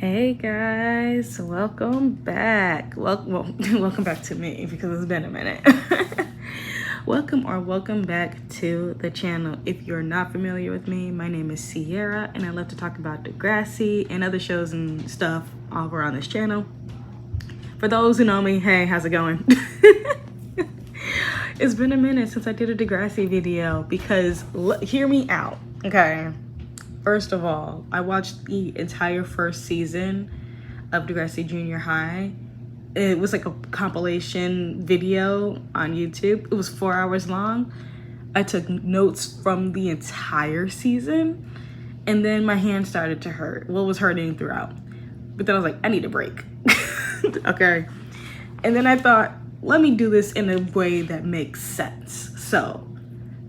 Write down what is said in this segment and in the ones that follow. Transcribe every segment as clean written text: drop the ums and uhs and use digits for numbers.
Hey guys, welcome back. Welcome back to me because it's been a minute. Welcome back to the channel. If you're not familiar with me, my name is Sierra and I love to talk about Degrassi and other shows and stuff all around this channel. For those who know me, hey, how's it going? It's been a minute since I did a Degrassi video because hear me out, okay? First of all, I watched the entire first season of Degrassi Junior High. It was like a compilation video on YouTube. It was 4 hours long. I took notes from the entire season and then my hand started to hurt. Well, it was hurting throughout. But then I was like, I need a break. Okay. And then I thought, let me do this in a way that makes sense. So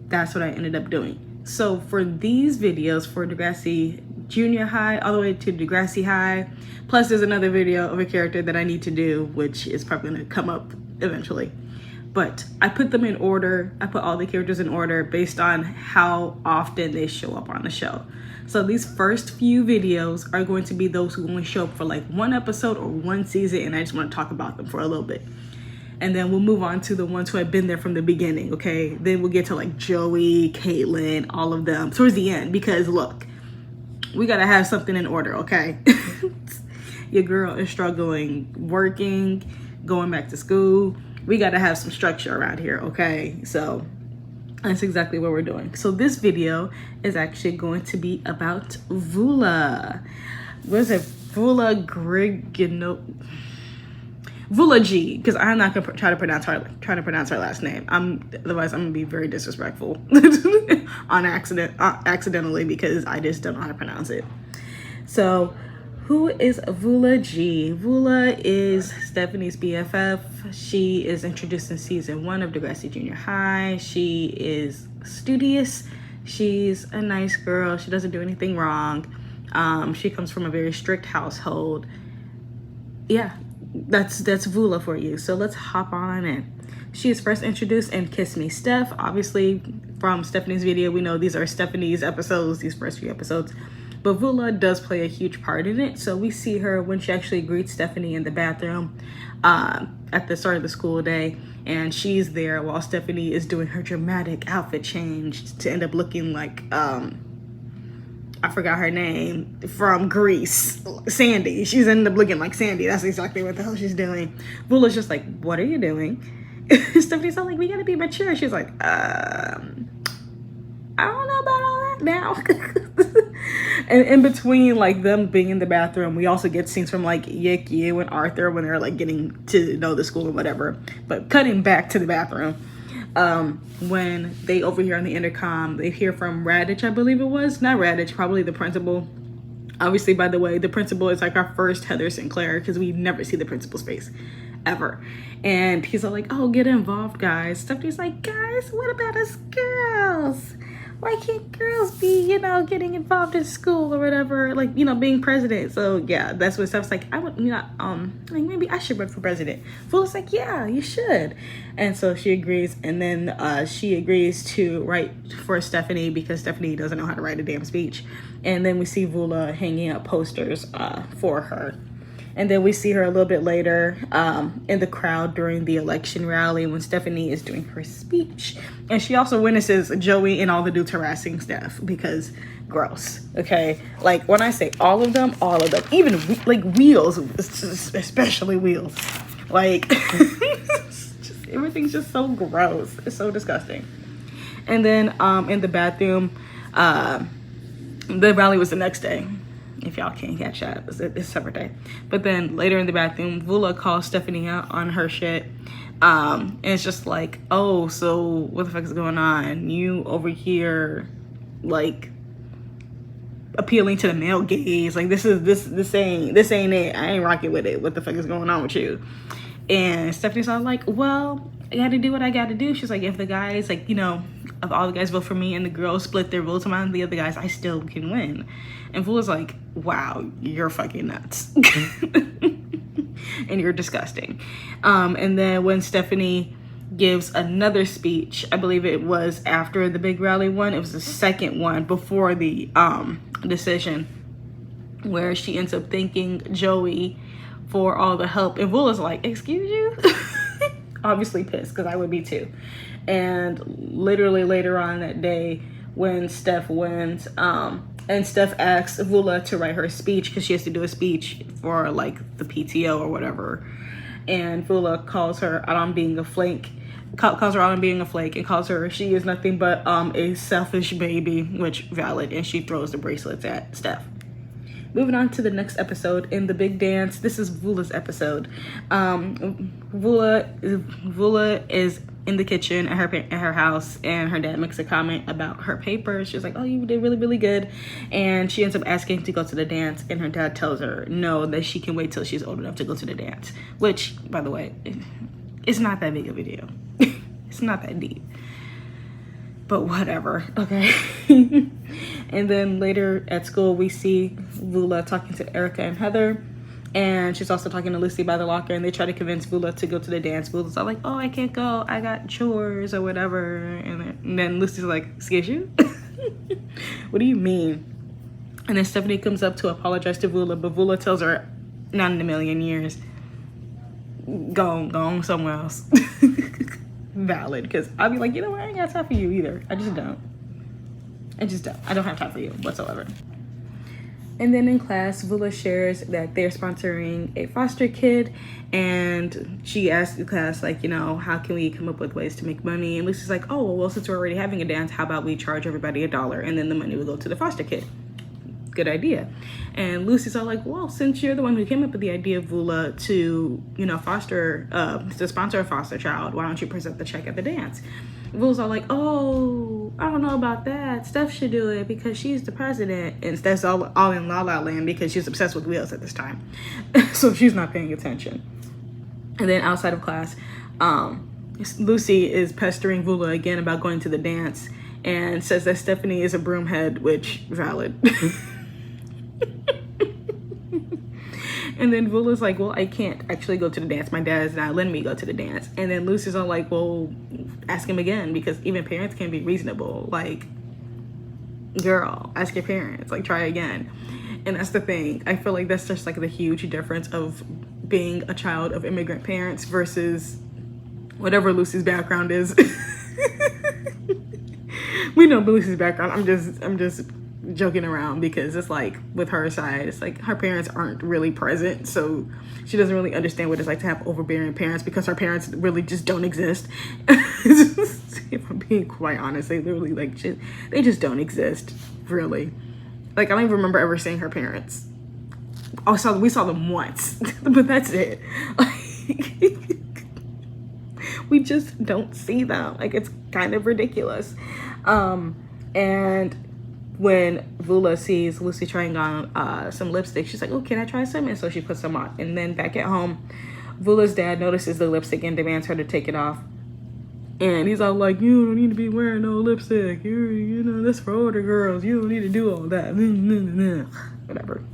that's what I ended up doing. So for these videos for Degrassi Junior High all the way to Degrassi High, plus there's another video of a character that I need to do, which is probably gonna come up eventually. But I put them in order. I put all the characters in order based on how often they show up on the show. So these first few videos are going to be those who only show up for like one episode or one season, and I just want to talk about them for a little bit. And then we'll move on to the ones who have been there from the beginning, okay? Then we'll get to like Joey, Caitlin, all of them towards the end, because look, we gotta have something in order, okay? Your girl is struggling, working, going back to school. We gotta have some structure around here, okay? So that's exactly what we're doing. So this video is actually going to be about Voula. What is it? Voula Grivogiannis. Voula G, because I'm not gonna try to pronounce her last name. Otherwise I'm gonna be very disrespectful accidentally, because I just don't know how to pronounce it. So who is Voula G? Voula is Stephanie's BFF. She is introduced in season 1 of Degrassi Junior High. She is studious. She's a nice girl. She doesn't do anything wrong. She comes from a very strict household. Yeah, that's Voula for you. So let's hop on in. She is first introduced in Kiss Me Steph. Obviously from Stephanie's video, we know these are Stephanie's episodes, these first few episodes. But Voula does play a huge part in it. So we see her when she actually greets Stephanie in the bathroom at the start of the school day. And she's there while Stephanie is doing her dramatic outfit change to end up looking like, I forgot her name, from Grease, Sandy. She's ended up looking like Sandy. That's exactly what the hell she's doing. Voula's just like, what are you doing? Stephanie's all like, we gotta be mature. She's like, I don't know about all that now. And in between like them being in the bathroom, we also get scenes from like Yick, you and Arthur when they're like getting to know the school and whatever. But cutting back to the bathroom, when they overhear on the intercom, they hear from Radich, I believe it was. Not Radich, probably the principal. Obviously, by the way, the principal is like our first Heather Sinclair, because we never see the principal's face ever. And he's all like, oh, get involved, guys. Stephanie's like, guys, what about us girls? Why can't girls be, you know, getting involved in school or whatever, like, you know, being president? So yeah, that's what Steph's like, I would, you know, like maybe I should run for president. Voula's like, yeah, you should. And so she agrees, and then she agrees to write for Stephanie because Stephanie doesn't know how to write a damn speech. And then we see Voula hanging up posters for her. And then we see her a little bit later in the crowd during the election rally when Stephanie is doing her speech. And she also witnesses Joey and all the dudes harassing Steph because gross, okay? Like when I say all of them, even like Wheels, especially Wheels. Like everything's just so gross. It's so disgusting. And then in the bathroom, the rally was the next day. If y'all can't catch that, it's a separate day. But then later in the bathroom, Voula calls Stephanie out on her shit. And it's just like, oh, so what the fuck is going on? You over here, like, appealing to the male gaze. Like, this ain't it. I ain't rocking with it. What the fuck is going on with you? And Stephanie's all like, well, I gotta do what I gotta do. She's like, if the guys, like, you know, if all the guys vote for me and the girls split their votes among the other guys, I still can win. And Voula's like, wow, you're fucking nuts. And you're disgusting. And then when Stephanie gives another speech, I believe it was after the big rally one, it was the second one before the decision, where she ends up thanking Joey for all the help. And Voula's like, excuse you? Obviously pissed, because I would be too. And literally later on that day, when Steph wins, and Steph asks Voula to write her speech, because she has to do a speech for like the PTO or whatever. And Voula calls her out on being a flake, and calls her she is nothing but a selfish baby, which valid, and she throws the bracelets at Steph. Moving on to the next episode in the big dance. This is Voula's episode. Voula is in the kitchen at her house, and her dad makes a comment about her papers. She's like, oh, you did really, really good. And she ends up asking to go to the dance, and her dad tells her no, that she can wait till she's old enough to go to the dance. Which, by the way, it's not that big of a deal. It's not that deep. But whatever, okay? And then later at school, we see Voula talking to Erica and Heather. And she's also talking to Lucy by the locker. And they try to convince Voula to go to the dance. Voula's all like, oh, I can't go. I got chores or whatever. And then Lucy's like, excuse you? What do you mean? And then Stephanie comes up to apologize to Voula. But Voula tells her, not in a million years. Go on somewhere else. Valid, because I'll be like, you know what, I ain't got time for you either. I just don't. I don't have time for you whatsoever. And then in class, Voula shares that they're sponsoring a foster kid, and she asks the class, like, you know, how can we come up with ways to make money? And Lucy's like, oh, well, since we're already having a dance, how about we charge everybody $1, and then the money will go to the foster kid. Good idea. And Lucy's all like, well, since you're the one who came up with the idea, Voula, to, you know, to sponsor a foster child, why don't you present the check at the dance? Voula's all like, oh, I don't know about that. Steph should do it because she's the president. And Steph's all in La La Land because she's obsessed with wheels at this time. So she's not paying attention. And then outside of class, Lucy is pestering Voula again about going to the dance and says that Stephanie is a broomhead, which valid. And then Voula's like, well, I can't actually go to the dance. My dad's not letting me go to the dance. And then Lucy's all like, well, ask him again, because even parents can be reasonable. Like, girl, ask your parents. Like, try again. And that's the thing. I feel like that's just like the huge difference of being a child of immigrant parents versus whatever Lucy's background is. We know Lucy's background. I'm just joking around, because it's like with her side, it's like her parents aren't really present, so she doesn't really understand what it's like to have overbearing parents, because her parents really just don't exist. If I'm being quite honest, they literally they just don't exist, really. Like, I don't even remember ever seeing her parents. Also, we saw them once, but that's it. Like, we just don't see them. Like, it's kind of ridiculous. And when Voula sees Lucy trying on some lipstick, she's like, oh, can I try some? And so she puts some on. And then back at home, Voula's dad notices the lipstick and demands her to take it off. And he's all like, you don't need to be wearing no lipstick. You know, that's for older girls. You don't need to do all that. Whatever.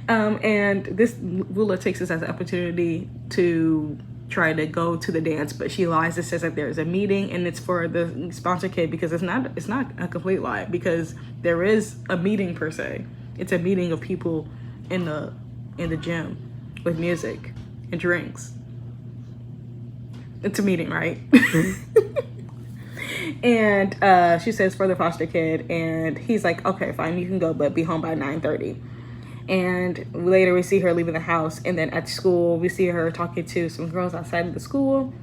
And this, Voula takes this as an opportunity to try to go to the dance, but she lies and says that there's a meeting and it's for the sponsor kid, because it's not a complete lie, because there is a meeting per se. It's a meeting of people in the gym with music and drinks. It's a meeting, right? And she says for the foster kid, and he's like, okay, fine, you can go, but be home by 9:30. And later we see her leaving the house, and then at school we see her talking to some girls outside of the school,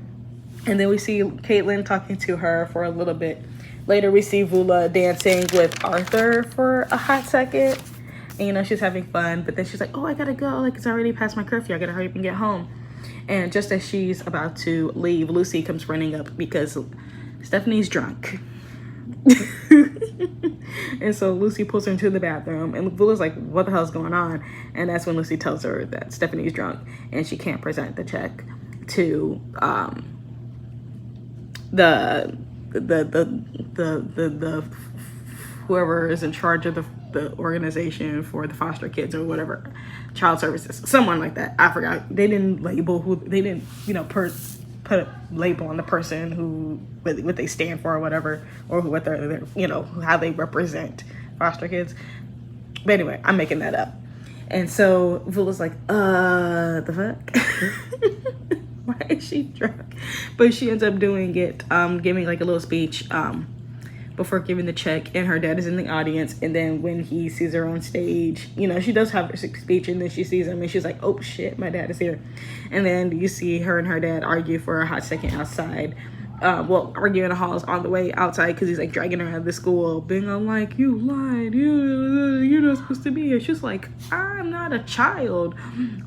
and then we see Caitlin talking to her for a little bit. Later we see Voula dancing with Arthur for a hot second, and you know, she's having fun, but then she's like, oh, I gotta go, like, it's already past my curfew, I gotta hurry up and get home. And just as she's about to leave, Lucy comes running up because Stephanie's drunk. And so Lucy pulls her into the bathroom, and Voula's like, what the hell's going on? And that's when Lucy tells her that Stephanie's drunk and she can't present the check to the whoever is in charge of the organization for the foster kids or whatever, child services, someone like that. I forgot. They didn't label who, they didn't, you know, put a label on the person who, what they stand for or whatever, or what they're, you know, how they represent foster kids. But anyway, I'm making that up. And so Voula's like, the fuck? Why is she drunk? But she ends up doing it, giving like a little speech before giving the check, and her dad is in the audience. And then when he sees her on stage, you know, she does have her speech, and then she sees him and she's like, oh shit, my dad is here. And then you see her and her dad argue for a hot second outside. Arguing in the halls on the way outside, because he's like dragging her out of the school, being all like, you lied, you're not supposed to be here. She's like, I'm not a child.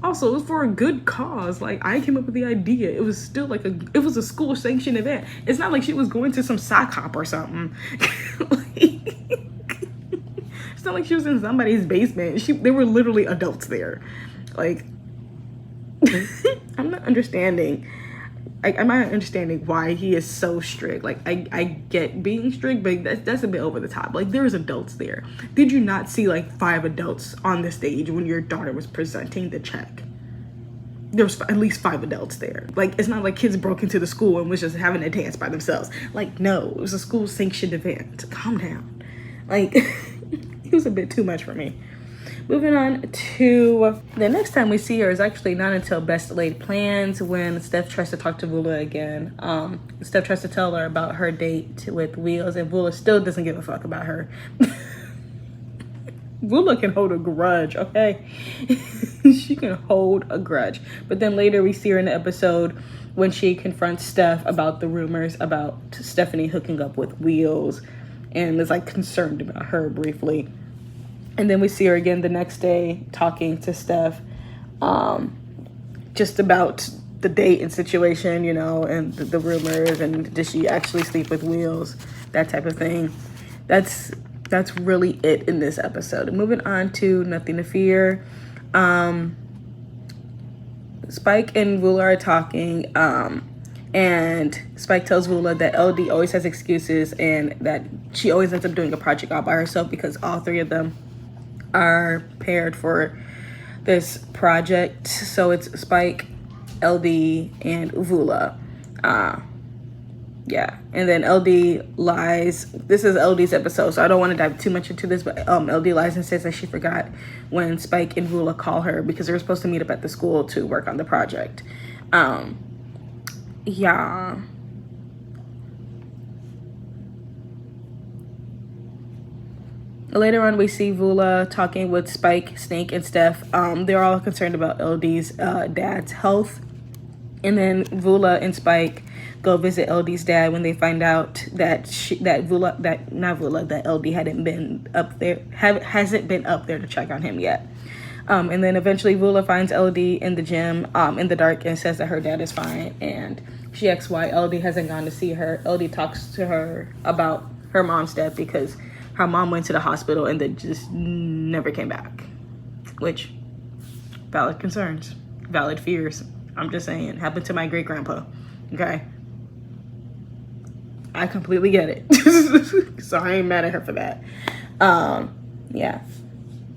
Also, it was for a good cause. Like, I came up with the idea. It was still like it was a school sanctioned event. It's not like she was going to some sock hop or something. It's not like she was in somebody's basement. They were literally adults there. Like, I'm not understanding why he is so strict. Like, I get being strict, but that's a bit over the top. Like, there's adults there. Did you not see like 5 adults on the stage when your daughter was presenting the check? There was at least 5 adults there. Like, it's not like kids broke into the school and was just having a dance by themselves. Like, no, it was a school sanctioned event. Calm down. Like, it was a bit too much for me. Moving on to the next time we see her is actually not until Best Laid Plans, when Steph tries to talk to Voula again. Steph tries to tell her about her date with Wheels, and Voula still doesn't give a fuck about her. Voula can hold a grudge, okay? She can hold a grudge. But then later we see her in the episode when she confronts Steph about the rumors about Stephanie hooking up with Wheels, and is like concerned about her briefly. And then we see her again the next day talking to Steph just about the date and situation, you know, and the rumors, and did she actually sleep with Wheels, that type of thing. That's really it in this episode. Moving on to Nothing to Fear. Spike and Voula are talking, and Spike tells Voula that LD always has excuses and that she always ends up doing a project all by herself because all 3 of them are paired for this project. So it's Spike, LD, and Voula. Yeah, and then LD lies. This is LD's episode, so I don't want to dive too much into this, but LD lies and says that she forgot when Spike and Voula call her because they were supposed to meet up at the school to work on the project. Yeah. Later on, we see Voula talking with Spike, Snake, and Steph. They're all concerned about LD's dad's health. And then Voula and Spike go visit LD's dad when they find out that LD hadn't been up there, hasn't been up there to check on him yet. And then eventually Voula finds LD in the gym in the dark and says that her dad is fine. And she asks why LD hasn't gone to see her. LD talks to her about her mom's death because her mom went to the hospital and then just never came back. Which, valid concerns, valid fears. I'm just saying, happened to my great grandpa. Okay, I completely get it. So I ain't mad at her for that. Yeah.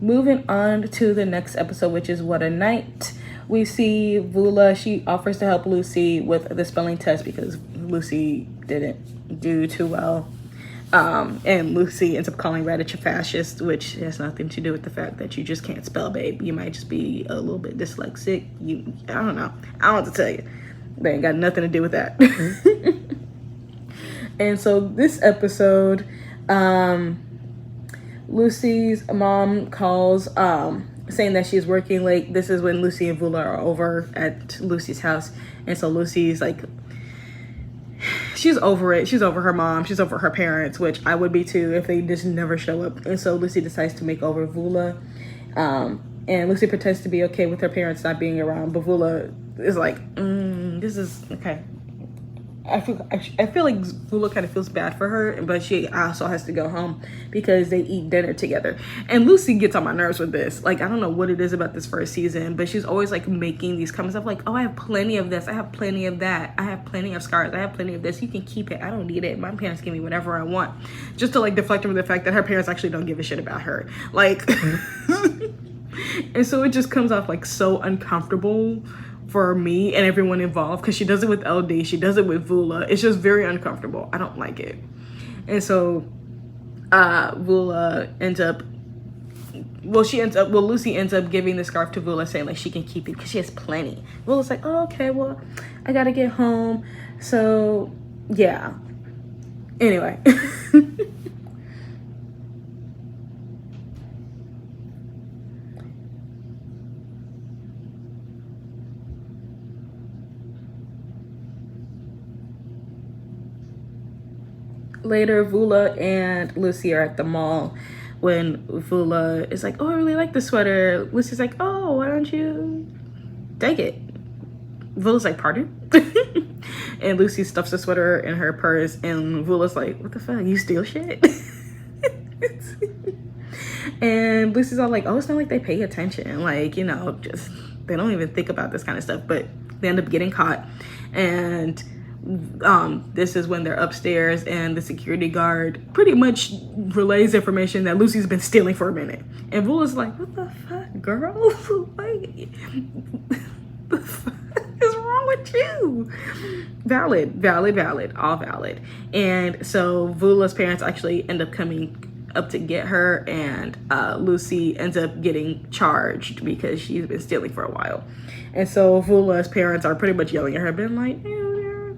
Moving on to the next episode, which is What a Night. We see Voula. She offers to help Lucy with the spelling test because Lucy didn't do too well. And Lucy ends up calling Raditch a fascist, which has nothing to do with the fact that you just can't spell, babe. You might just be a little bit dyslexic. I don't know. I don't know what to tell you. They ain't got nothing to do with that. And so this episode, Lucy's mom calls saying that she's working late. This is when Lucy and Voula are over at Lucy's house. And so Lucy's like, she's over it. She's over her mom. She's over her parents, which I would be too if they just never show up. And so Lucy decides to make over Voula. And Lucy pretends to be okay with her parents not being around. But Voula is like, this is okay. I feel like Voula kind of feels bad for her, but she also has to go home because they eat dinner together. And Lucy gets on my nerves with this. Like, I don't know what it is about this first season, but she's always like making these comments of like, oh, I have plenty of this. I have plenty of that. I have plenty of scars. I have plenty of this. You can keep it. I don't need it. My parents give me whatever I want. Just to like deflect from the fact that her parents actually don't give a shit about her. Like, and so it just comes off like so uncomfortable for me and everyone involved, because she does it with LD, she does it with Voula. It's just very uncomfortable. I don't like it. And so Voula ends up Lucy ends up giving the scarf to Voula, saying like she can keep it because she has plenty. Voula's like, oh, okay, well, I gotta get home. So yeah. Anyway. Later, Voula and Lucy are at the mall when Voula is like, oh, I really like the sweater. Lucy's like, oh, why don't you take it? Voula's like, pardon? And Lucy stuffs the sweater in her purse, and Voula's like, what the fuck, you steal shit? And Lucy's all like, oh, it's not like they pay attention. Like, you know, just, they don't even think about this kind of stuff. But they end up getting caught. And this is when they're upstairs, and the security guard pretty much relays information that Lucy's been stealing for a minute. And Voula's like, what the fuck, girl? Like, the fuck is wrong with you? Valid, all valid. And so Voula's parents actually end up coming up to get her, and Lucy ends up getting charged because she's been stealing for a while. And so Voula's parents are pretty much yelling at her, being like,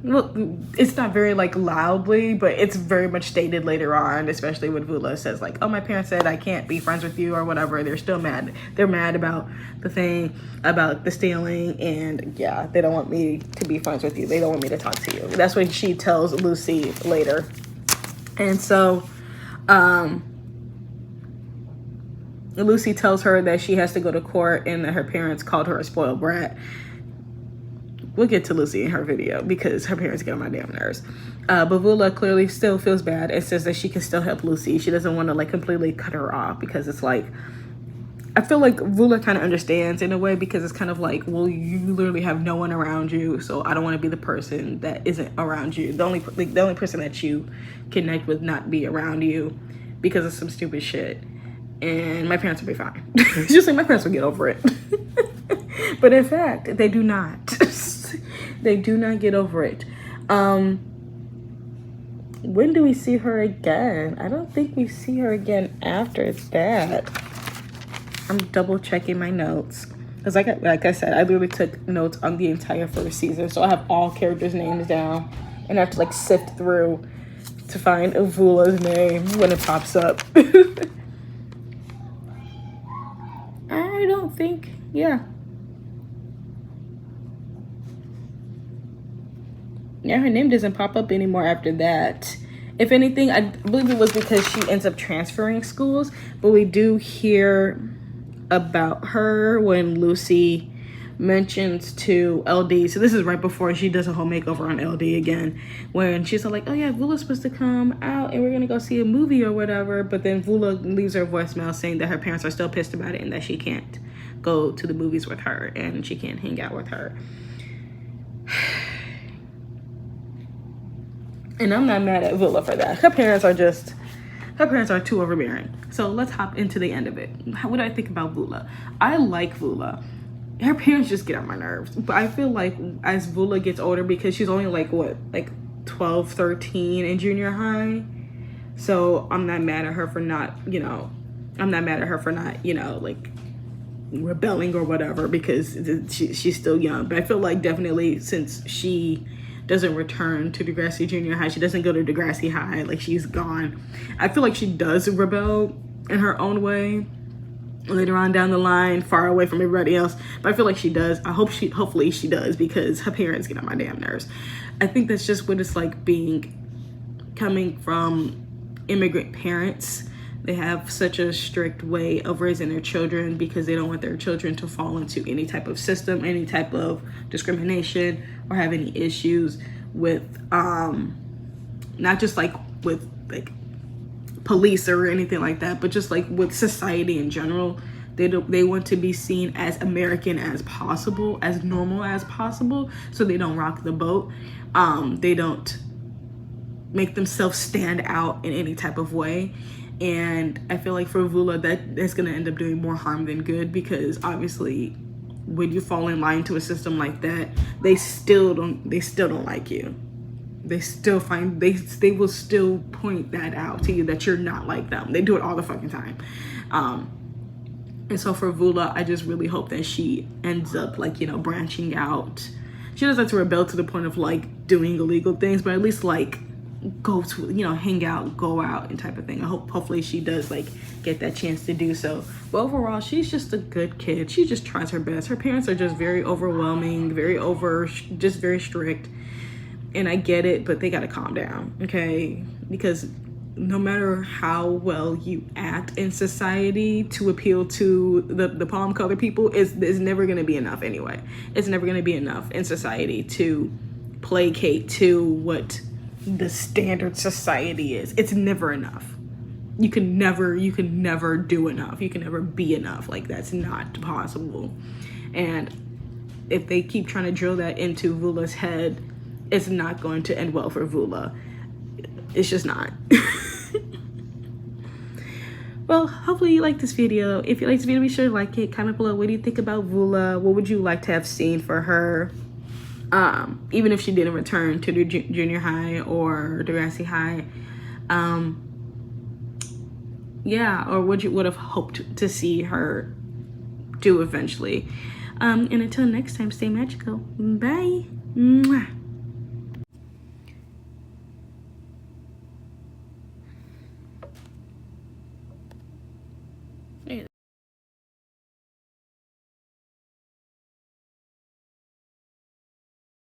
well, it's not very like loudly, but it's very much stated later on, especially when Voula says like, oh, my parents said I can't be friends with you or whatever. They're still mad. They're mad about the thing, about the stealing, and yeah, they don't want me to be friends with you. They don't want me to talk to you. That's what she tells Lucy later. And so Lucy tells her that she has to go to court and that her parents called her a spoiled brat. We'll get to Lucy in her video because her parents get on my damn nerves. But Voula clearly still feels bad and says that she can still help Lucy. She doesn't want to like completely cut her off, because it's like, I feel like Voula kind of understands in a way, because it's kind of like, well, you literally have no one around you, so I don't want to be the person that isn't around you. The only person that you connect with not be around you because of some stupid shit. And my parents will be fine. Just like my parents will get over it. But in fact, they do not. They do not get over it. When do we see her again? I don't think we see her again after that. I'm double checking my notes, because like I said, I literally took notes on the entire first season, so I have all characters' names down, and I have to like sift through to find Voula's name when it pops up. I don't think, yeah, her name doesn't pop up anymore after that. If anything, I believe it was because she ends up transferring schools, but we do hear about her when Lucy mentions to LD. So this is right before she does a whole makeover on LD again, when she's like, oh yeah, Voula's supposed to come out and we're gonna go see a movie or whatever, but then Voula leaves her voicemail saying that her parents are still pissed about it and that she can't go to the movies with her and she can't hang out with her. And I'm not mad at Voula for that. Her parents are too overbearing. So let's hop into the end of it. What do I think about Voula? I like Voula. Her parents just get on my nerves. But I feel like as Voula gets older, because she's only like, what, like 12, 13 in junior high. So I'm not mad at her for not, like rebelling or whatever, because she's still young. But I feel like definitely since she doesn't return to Degrassi Junior High, she doesn't go to Degrassi High, like she's gone, I feel like she does rebel in her own way later on down the line, far away from everybody else. But I feel like she does. Hopefully she does, because her parents get on my damn nerves. I think that's just what it's like coming from immigrant parents. They have such a strict way of raising their children because they don't want their children to fall into any type of system, any type of discrimination, or have any issues with not just like with like police or anything like that, but just like with society in general. They want to be seen as American as possible, as normal as possible, so they don't rock the boat. They don't make themselves stand out in any type of way. And I feel like for Voula, that's going to end up doing more harm than good, because obviously when you fall in line to a system like that, they still don't like you. They will still point that out to you, that you're not like them. They do it all the fucking time. And so for Voula, I just really hope that she ends up like, you know, branching out. She doesn't have to rebel to the point of like doing illegal things, but at least like go to, you know, hang out, go out and type of thing. Hopefully she does like get that chance to do so. But overall, she's just a good kid. She just tries her best. Her parents are just very overwhelming, just very strict. And I get it, but they gotta calm down, okay? Because no matter how well you act in society to appeal to the palm color people, is never gonna be enough anyway. It's never gonna be enough in society to placate to what the standard society is. It's never enough. You can never do enough. You can never be enough. Like, that's not possible. And if they keep trying to drill that into Voula's head, it's not going to end well for Voula. It's just not. Well, hopefully you like this video. If you like this video, be sure to like it. Comment below, what do you think about Voula? What would you like to have seen for her? Even if she didn't return to the junior high or Degrassi High. Yeah, or what you would have hoped to see her do eventually. And until next time, stay magical. Bye. Mwah.